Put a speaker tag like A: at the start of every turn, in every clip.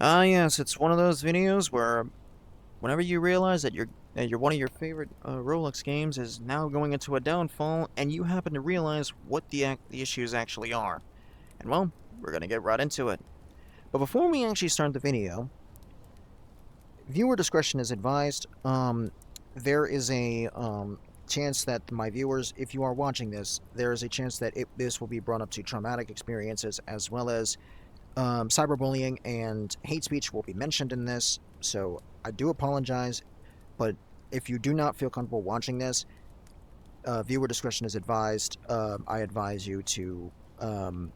A: Ah, yes, it's one of those videos where whenever you realize that your one of your favorite Rolex games is now going into a downfall, and you happen to realize what the issues actually are. And well, we're gonna get right into it. But before we actually start the video, viewer discretion is advised. There is a chance that my viewers, if you are watching this, there is a chance that this will be brought up to traumatic experiences as well as cyberbullying and hate speech will be mentioned in this, so I do apologize, but if you do not feel comfortable watching this, viewer discretion is advised. I advise you to um,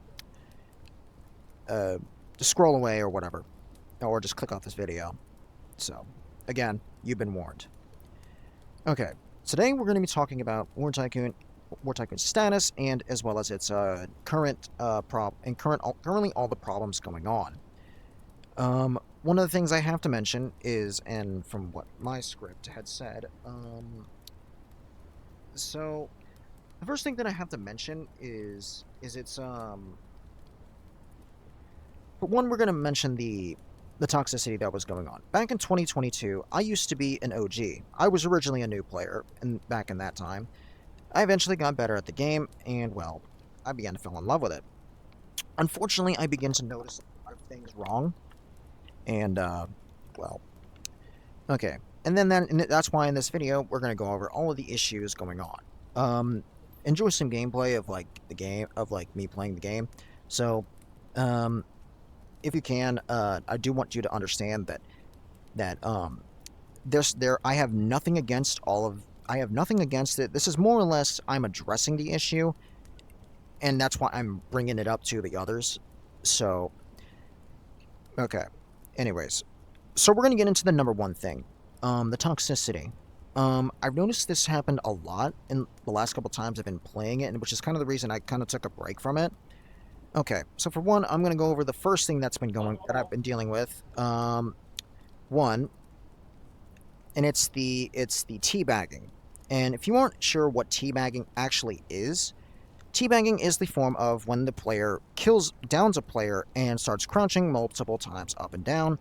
A: uh, just scroll away or whatever, or just click off this video. So, again, you've been warned. Okay, today we're going to be talking about War Tycoon's status, and as well as its current currently all the problems going on. One of the things I have to mention is, and from what my script had said, so the first thing that I have to mention is it's but one, we're gonna mention the toxicity that was going on back in 2022. I used to be an OG. I was originally a new player, and back in that time, I eventually got better at the game, and well, I began to fall in love with it. Unfortunately, I began to notice a lot of things wrong, and well, okay. And that's why in this video we're gonna go over all of the issues going on. Um, Enjoy some gameplay of like the game of like me playing the game. So, um, if you can, I do want you to understand that I have nothing against all of I have nothing against it. This is more or less I'm addressing the issue, and that's why I'm bringing it up to the others. So, okay. Anyways, so we're gonna get into the number one thing, the toxicity. I've noticed this happened a lot in the last couple times I've been playing it, and which is kind of the reason I kind of took a break from it. Okay, so for one, I'm gonna go over the first thing that I've been dealing with. One, and it's the teabagging. And if you aren't sure what teabagging actually is, teabagging is the form of when the player downs a player and starts crouching multiple times up and down.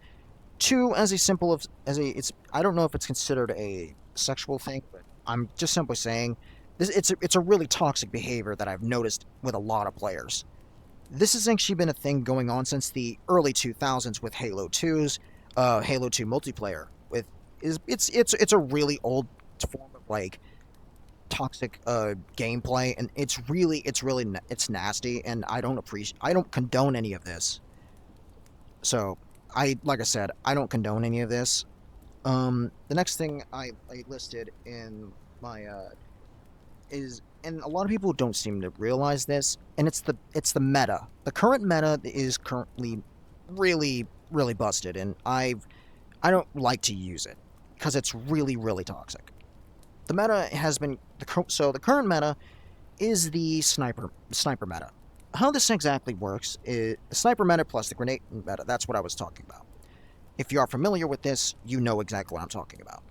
A: Two, as a simple of as a it's I don't know if it's considered a sexual thing, but I'm just simply saying this. It's a really toxic behavior that I've noticed with a lot of players. This has actually been a thing going on since the early 2000s with Halo 2's Halo 2 multiplayer. With is it's a really old form of like toxic gameplay, and it's nasty, and I don't condone any of this. So like I said, I don't condone any of this. The next thing I listed in my is, and a lot of people don't seem to realize this, and it's the meta. The current meta is currently really busted, and I don't like to use it because it's really toxic. The meta has been the current meta is the sniper meta. How this exactly works is the sniper meta plus the grenade meta. That's what I was talking about. If you are familiar with this, you know exactly what I'm talking about.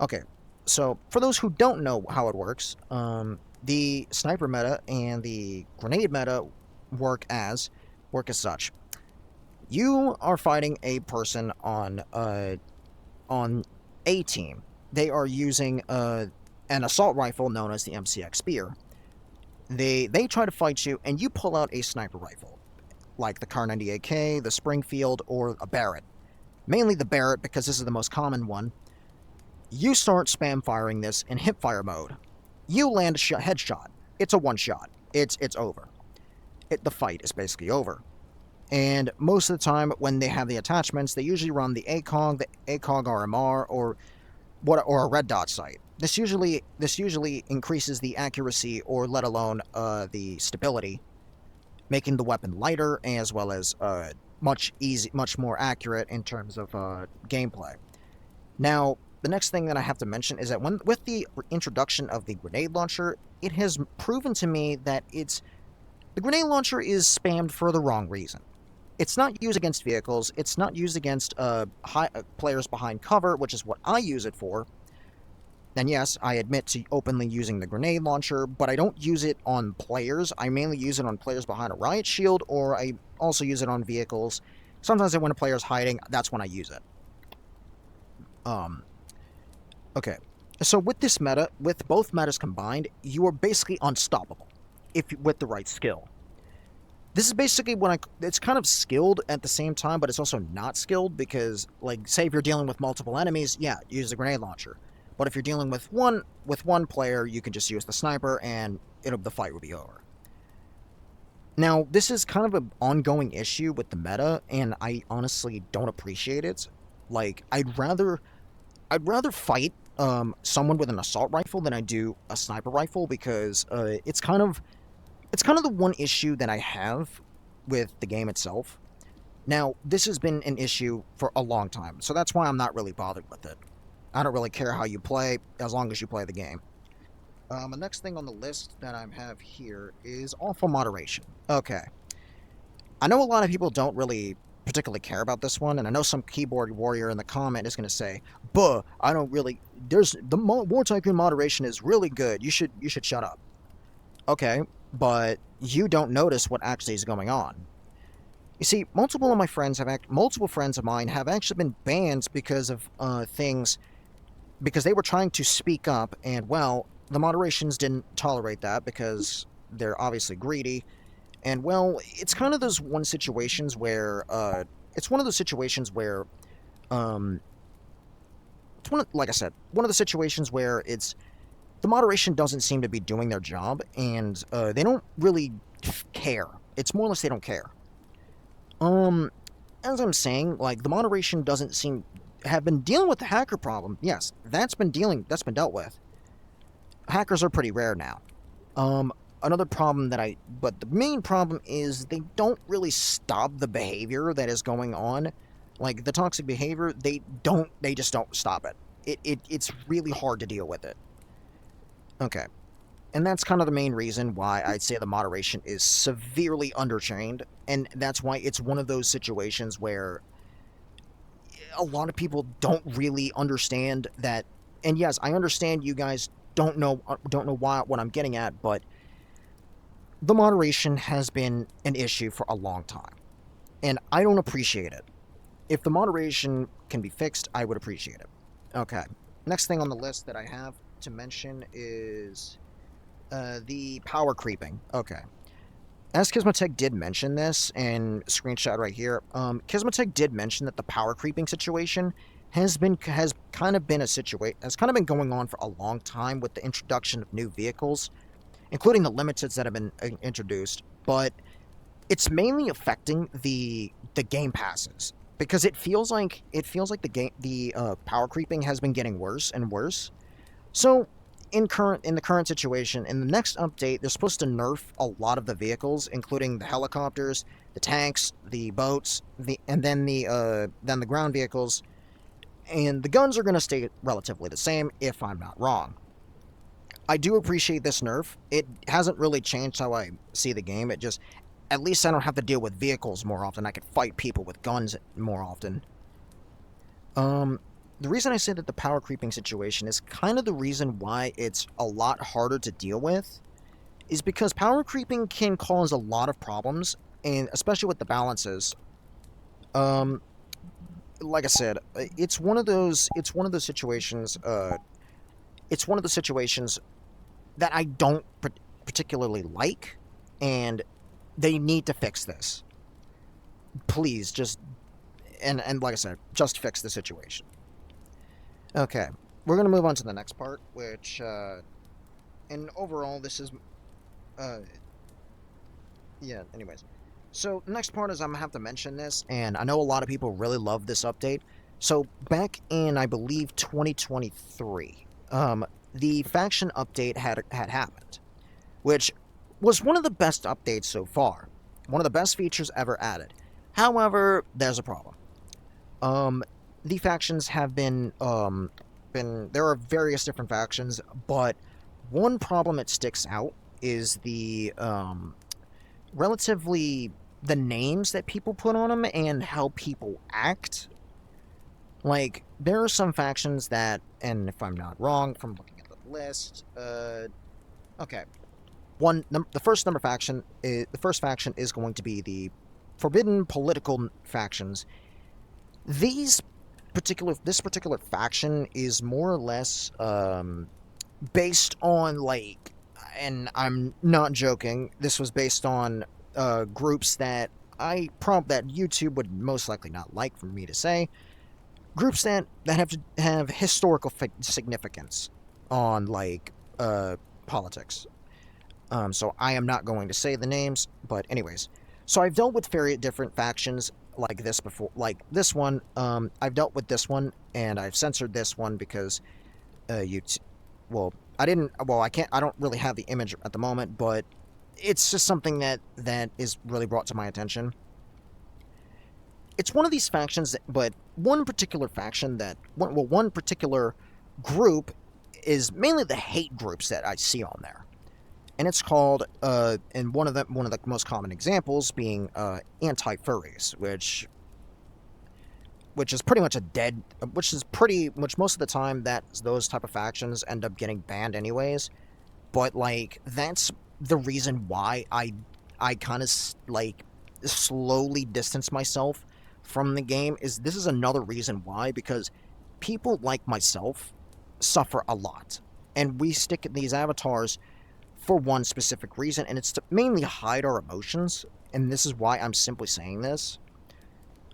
A: Okay, so for those who don't know how it works, the sniper meta and the grenade meta work as such. You are fighting a person on a team. They are using an assault rifle known as the MCX Spear. They try to fight you, and you pull out a sniper rifle, like the Kar 98K, the Springfield, or a Barrett. Mainly the Barrett because this is the most common one. You start spam firing this in hip fire mode. You land a headshot. It's a one shot. It's over. The fight is basically over. And most of the time, when they have the attachments, they usually run the ACOG RMR, or a red dot sight. This usually increases the accuracy, or let alone the stability, making the weapon lighter as well as much more accurate in terms of gameplay. Now, the next thing that I have to mention is that with the introduction of the grenade launcher, it has proven to me that the grenade launcher is spammed for the wrong reason. It's not used against vehicles. It's not used against players behind cover, which is what I use it for. And yes, I admit to openly using the grenade launcher, but I don't use it on players. I mainly use it on players behind a riot shield, or I also use it on vehicles Sometimes when a player's hiding, that's when I use it. Um, okay. So with this meta, with both metas combined, you are basically unstoppable if with the right skill. This is basically when it's kind of skilled at the same time, but it's also not skilled because, like, say if you're dealing with multiple enemies, yeah, use a grenade launcher. But if you're dealing with one player, you can just use the sniper, and the fight will be over. Now, this is kind of an ongoing issue with the meta, and I honestly don't appreciate it. Like, I'd rather fight someone with an assault rifle than I do a sniper rifle because it's kind of the one issue that I have with the game itself. Now, this has been an issue for a long time, so that's why I'm not really bothered with it. I don't really care how you play, as long as you play the game. The next thing on the list that I have here is awful moderation. Okay. I know a lot of people don't really particularly care about this one, and I know some keyboard warrior in the comment is going to say, "Buh, I don't really. There's the War Tycoon moderation is really good. You should shut up." Okay, but you don't notice what actually is going on. You see, multiple friends of mine have actually been banned because of things because they were trying to speak up, and well, the moderations didn't tolerate that because they're obviously greedy. And well, it's kind of those one situations where it's one of those situations where um, like I said, one of the situations where it's the moderation doesn't seem to be doing their job, and they don't really care. It's more or less they don't care. Um, as I'm saying, like the moderation doesn't seem have been dealing with the hacker problem. Yes, that's been dealt with. Hackers are pretty rare now. Um, Another problem but the main problem is they don't really stop the behavior that is going on. Like the toxic behavior, they just don't stop it. It's really hard to deal with it. Okay. And that's kind of the main reason why I'd say the moderation is severely undertrained, and that's why it's one of those situations where a lot of people don't really understand that. And yes, I understand you guys don't know why what I'm getting at, but the moderation has been an issue for a long time, and I don't appreciate it. If the moderation can be fixed, I would appreciate it. Okay. Next thing on the list that I have to mention is the power creeping. Okay. As Kismatech did mention this, and screenshot right here, Kismatech did mention that the power creeping situation has kind of been going on for a long time with the introduction of new vehicles, including the limiteds that have been introduced. But it's mainly affecting the game passes because the power creeping has been getting worse and worse. So in the current situation, in the next update, they're supposed to nerf a lot of the vehicles, including the helicopters, the tanks, the boats, and then the ground vehicles, and the guns are going to stay relatively the same if I'm not wrong. I do appreciate this nerf. It hasn't really changed how I see the game. It just at least I don't have to deal with vehicles more often. I can fight people with guns more often. Um, the reason I say that the power creeping situation is kind of the reason why it's a lot harder to deal with is because power creeping can cause a lot of problems, and especially with the balances. Um, like I said, it's one of those situations that I don't particularly like, and they need to fix this. Please, just and like I said, just fix the situation. Okay, we're gonna move on to the next part, which and overall this is uh yeah. Anyways, so the next part is I'm gonna have to mention this, and I know a lot of people really love this update. So back in I believe 2023, the faction update had happened, which was one of the best updates so far, one of the best features ever added. However, there's a problem. Um, the factions have been there are various different factions, but one problem that sticks out is relatively the names that people put on them and how people act. Like there are some factions that, and if I'm not wrong from looking at the list, okay, the first faction is going to be forbidden political factions. This particular faction is more or less based on like, and I'm not joking. This was based on groups that that YouTube would most likely not like for me to say. Groups that have to have historical significance on like politics. So I am not going to say the names, but anyways. So I've dealt with very different factions like this before, like this one. I've dealt with this one, and I've censored this one because you, well, I didn't. Well, I can't. I don't really have the image at the moment, but it's just something that is really brought to my attention. It's one of these factions, but one particular faction one particular group is mainly the hate groups that I see on there, and it's called and one of the most common examples being anti-furries, which is pretty much a dead, which most of the time that those type of factions end up getting banned anyways. But like that's the reason why I kind of like slowly distance myself from the game. Is this is another reason why, because people like myself suffer a lot, and we stick in these avatars for one specific reason, and it's to mainly hide our emotions. And this is why I'm simply saying this.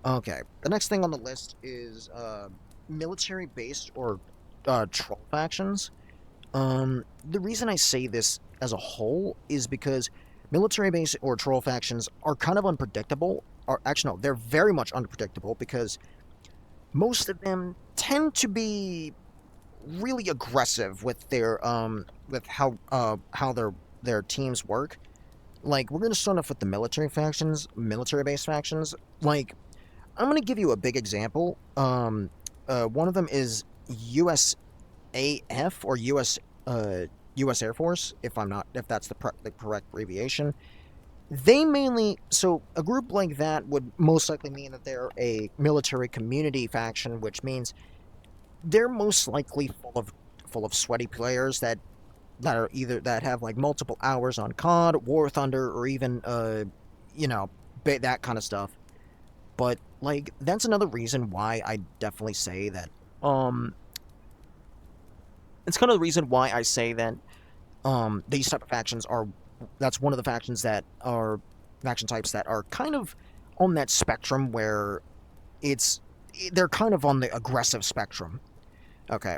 A: Okay, the next thing on the list is military-based or troll factions. The reason I say this as a whole is because military-based or troll factions are kind of unpredictable. Or actually, no, they're very much unpredictable because most of them tend to be really aggressive with how their teams work. Like we're gonna start off with the military-based factions. Like I'm gonna give you a big example. One of them is USAF or U.S. Air Force, if that's the correct abbreviation. They mainly, so a group like that would most likely mean that they're a military community faction, which means they're most likely full of sweaty players that have like multiple hours on COD, War Thunder, or even you know, that kind of stuff. But like that's another reason why I definitely say that um it's kind of the reason why I say that these type of factions are that's one of the factions that are faction types that are kind of on that spectrum where it's they're kind of on the aggressive spectrum. Okay.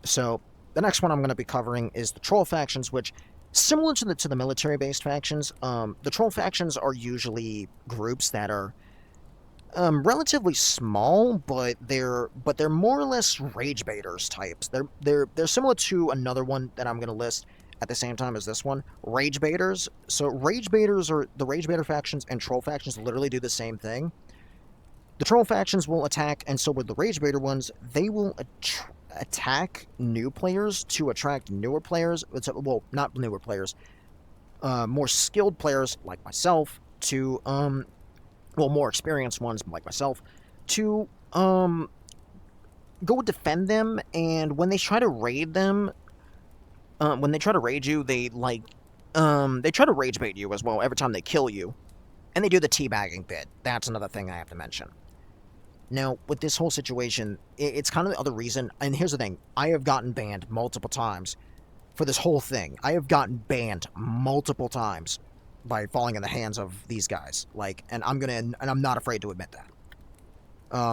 A: So the next one I'm going to be covering is the troll factions, which similar to the military based factions. The troll factions are usually groups that are relatively small, but they're more or less rage baiters types. They're similar to another one that I'm going to list at the same time as this one, rage baiters. So rage baiters or the rage baiter factions and troll factions literally do the same thing. The troll factions will attack, and so with the rage baiter ones, they will attack new players to attract newer players. Well, not newer players, more skilled players like myself to more experienced ones like myself to go defend them. And when they try to raid them, when they try to raid you, they try to rage bait you as well every time they kill you, and they do the teabagging bit. That's another thing I have to mention. Now, with this whole situation, it's kind of the other reason, and here's the thing, I have gotten banned multiple times for this whole thing. I have gotten banned multiple times by falling in the hands of these guys. Like, and I'm not afraid to admit that.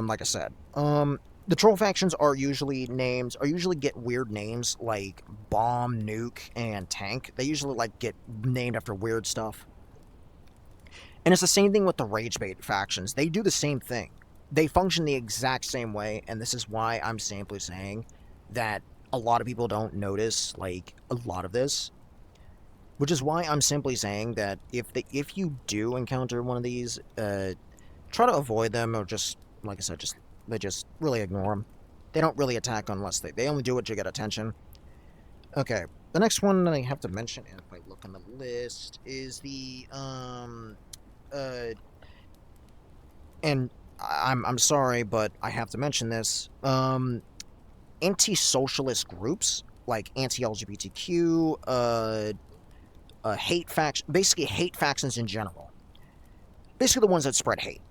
A: Like I said, the troll factions are usually get weird names like bomb, nuke, and tank. They usually like get named after weird stuff. And it's the same thing with the rage bait factions. They do the same thing. They function the exact same way, and this is why I'm simply saying that a lot of people don't notice like a lot of this. Which is why I'm simply saying that if you do encounter one of these, try to avoid them, or just like I said, just really ignore them. They don't really attack unless they only do it to get attention. Okay, the next one that I have to mention, and if I look on the list, is the and I'm sorry, but I have to mention this. Anti-socialist groups like anti-LGBTQ, basically hate factions in general. basically the ones that spread hate.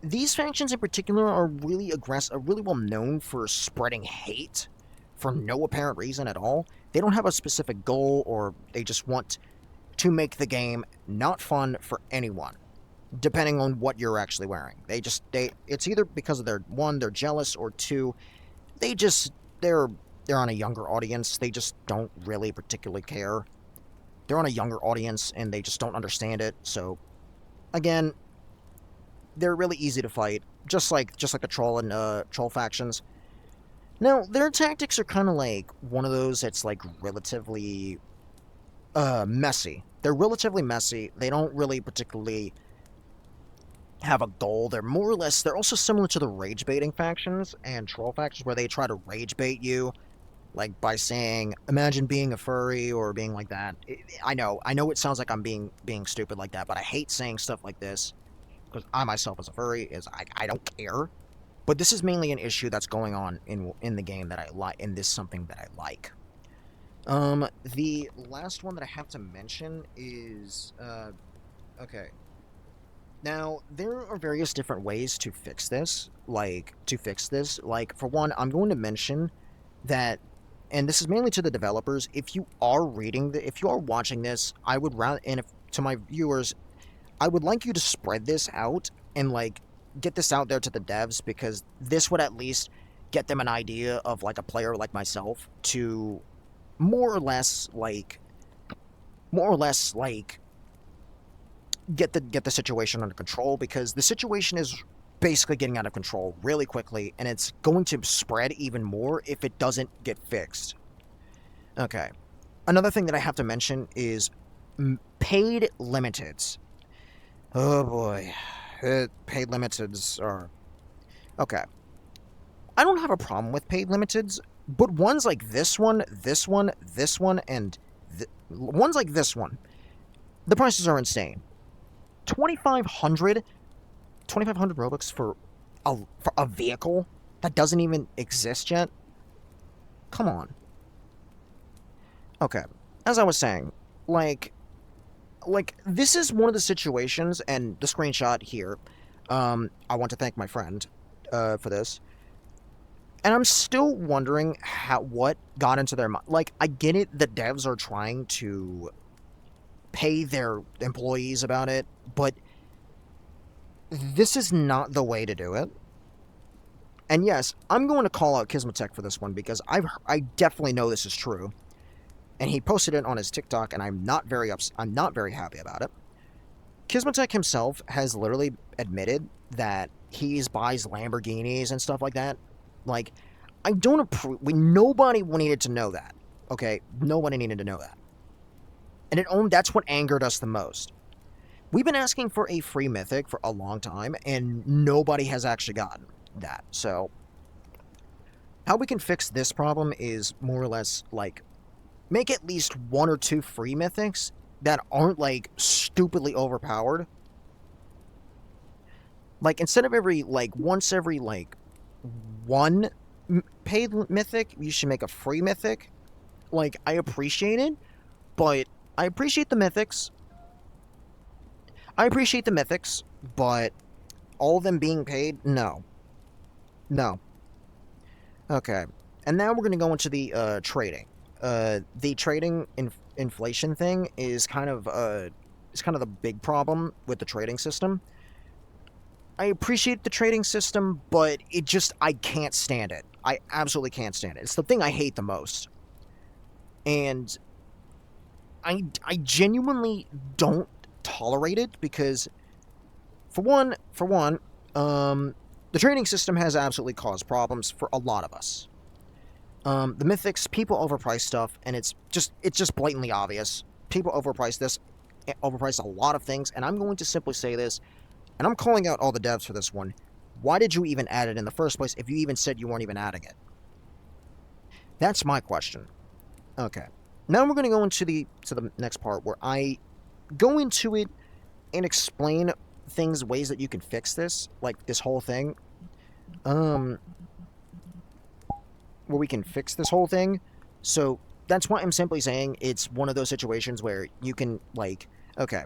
A: These factions in particular are really aggressive, are really well known for spreading hate for no apparent reason at all. They don't have a specific goal, or they just want to make the game not fun for anyone, depending on what you're actually wearing. It's either because of they're jealous, or two, they just they're on a younger audience. They just don't really particularly care. They're on a younger audience and they just don't understand it. So again, they're really easy to fight, just like the troll and troll factions. Now, their tactics are kind of like one of those that's like relatively messy. They're relatively messy. They don't really particularly have a goal. They're also similar to the rage baiting factions and troll factions, where they try to rage bait you, like by saying, imagine being a furry, or being like that. I know it sounds like I'm being stupid like that, but I hate saying stuff like this, because I myself as a furry, I don't care. But this is mainly an issue that's going on in the game that I like, and this is something that I like. The last one that I have to mention is, okay. Now, there are various different ways to fix this. Like, for one, I'm going to mention that, and this is mainly to the developers, if you are watching this, I would rather, and if, to my viewers, I would like you to spread this out and, like, get this out there to the devs, because this would at least get them an idea of, like, a player like myself to more or less like get the situation under control, because the situation is basically getting out of control really quickly, and it's going to spread even more if it doesn't get fixed. Okay. Another thing that I have to mention is paid limiteds. Oh boy. Paid limiteds are... Okay. I don't have a problem with paid limiteds, but ones like this one, and ones like this one, the prices are insane. 2,500 Robux for a vehicle that doesn't even exist yet? Come on. Okay. As I was saying, like this is one of the situations, and the screenshot here, I want to thank my friend for this. And I'm still wondering what got into their mind. Like, I get it, the devs are trying to pay their employees about it, but this is not the way to do it. And yes, I'm going to call out Kismatech for this one, because I definitely know this is true. And he posted it on his TikTok, and I'm not very happy about it. Kismatech himself has literally admitted that he buys Lamborghinis and stuff like that. Like, I don't approve. Nobody needed to know that. Okay, nobody needed to know that. And that's what angered us the most. We've been asking for a free mythic for a long time, and nobody has actually gotten that. So, how we can fix this problem is more or less, like, make at least 1 or 2 free mythics that aren't, like, stupidly overpowered. Like, instead of once every, like, 1 paid mythic, you should make a free mythic. Like, I appreciate it, but I appreciate the mythics. But all of them being paid, no. No. Okay. And now we're going to go into the trading. The trading inflation thing is kind of the big problem with the trading system. I appreciate the trading system, but I can't stand it. I absolutely can't stand it. It's the thing I hate the most. And I genuinely don't tolerate it, because for one, the trading system has absolutely caused problems for a lot of us. The mythics, people overprice stuff, and it's just blatantly obvious. People overprice a lot of things, and I'm going to simply say this, and I'm calling out all the devs for this one. Why did you even add it in the first place if you even said you weren't even adding it? That's my question. Okay. Now we're going to go into the next part, where I go into it and explain ways that you can fix this, like this whole thing. Where we can fix this whole thing. So that's why I'm simply saying it's one of those situations where you can, like, okay,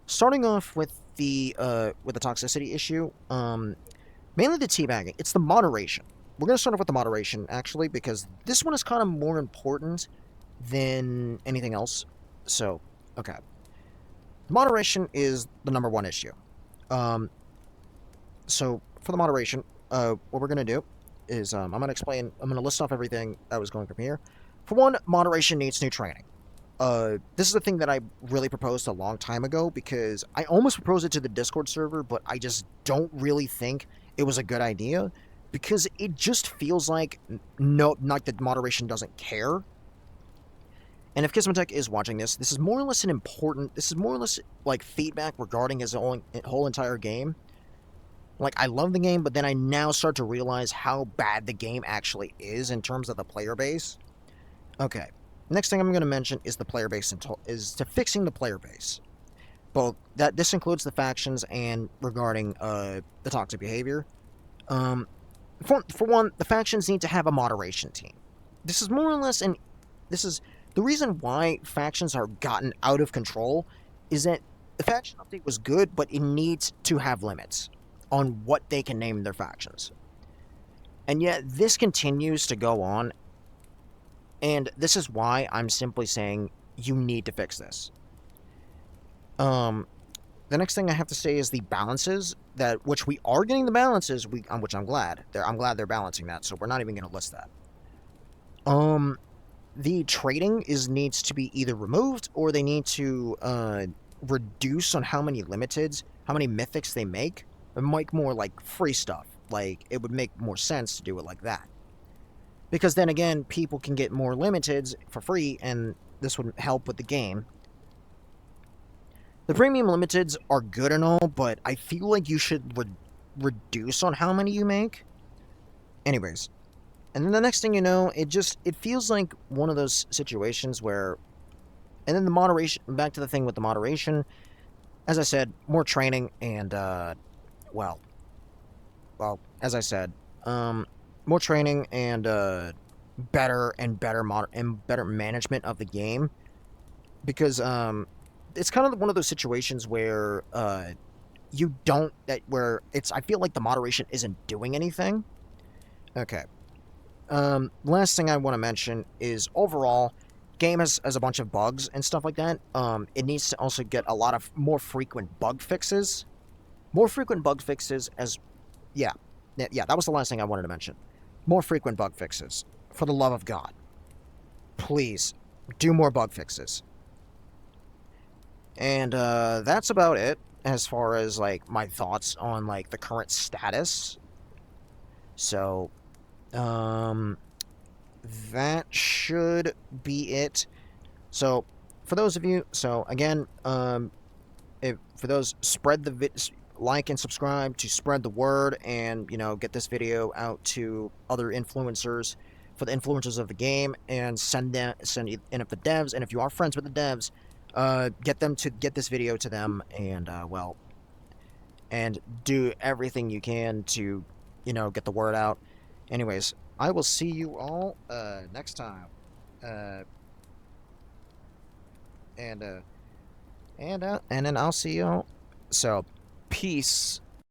A: starting off with with the toxicity issue, mainly the teabagging. It's the moderation. We're gonna start off with the moderation actually, because this one is kind of more important than anything else. So, okay, moderation is the number one issue. Um, so for the moderation, what we're gonna do is I'm gonna explain. I'm gonna list off everything that was going from here. For one, moderation needs new training. This is a thing that I really proposed a long time ago because I almost proposed it to the Discord server, but I just don't really think it was a good idea because it just feels like no, like the moderation doesn't care. And if Kismatech is watching this, this is more or less an important. This is more or less like feedback regarding his whole entire game. Like, I love the game, but then I now start to realize how bad the game actually is in terms of the player base. Okay. Next thing I'm going to mention is the player base, is to fixing the player base. Both that this includes the factions and regarding the toxic behavior. For one, the factions need to have a moderation team. This is more or less an. This is the reason why factions are gotten out of control. Is that the faction update was good, but it needs to have limits on what they can name their factions. And yet this continues to go on. And this is why I'm simply saying you need to fix this. The next thing I have to say is the balances which we are getting the balances, which I'm glad. I'm glad they're balancing that, so we're not even going to list that. The trading needs to be either removed or they need to reduce on how many mythics they make, and make more like free stuff. Like, it would make more sense to do it like that. Because then again, people can get more limiteds for free, and this would help with the game. The premium limiteds are good and all, but I feel like you should reduce on how many you make. Anyways, and then the next thing you know, it feels like one of those situations where, and then the moderation, back to the thing with the moderation, as I said, more training and, well, as I said, more training and better management of the game, because it's kind of one of those situations where I feel like the moderation isn't doing anything. Okay. Last thing I want to mention is overall, game has a bunch of bugs and stuff like that. It needs to also get a lot of more frequent bug fixes. More frequent bug fixes yeah, that was the last thing I wanted to mention. More frequent bug fixes. For the love of God. Please, do more bug fixes. And, that's about it as far as, like, my thoughts on, like, the current status. So, that should be it. So, for those of you, again, for those, like and subscribe to spread the word and, get this video out to other influencers, for the influencers of the game, and send in if the devs, and if you are friends with the devs, get this video to them, and, and do everything you can to, get the word out. Anyways, I will see you all, next time. And then I'll see you all. So, peace.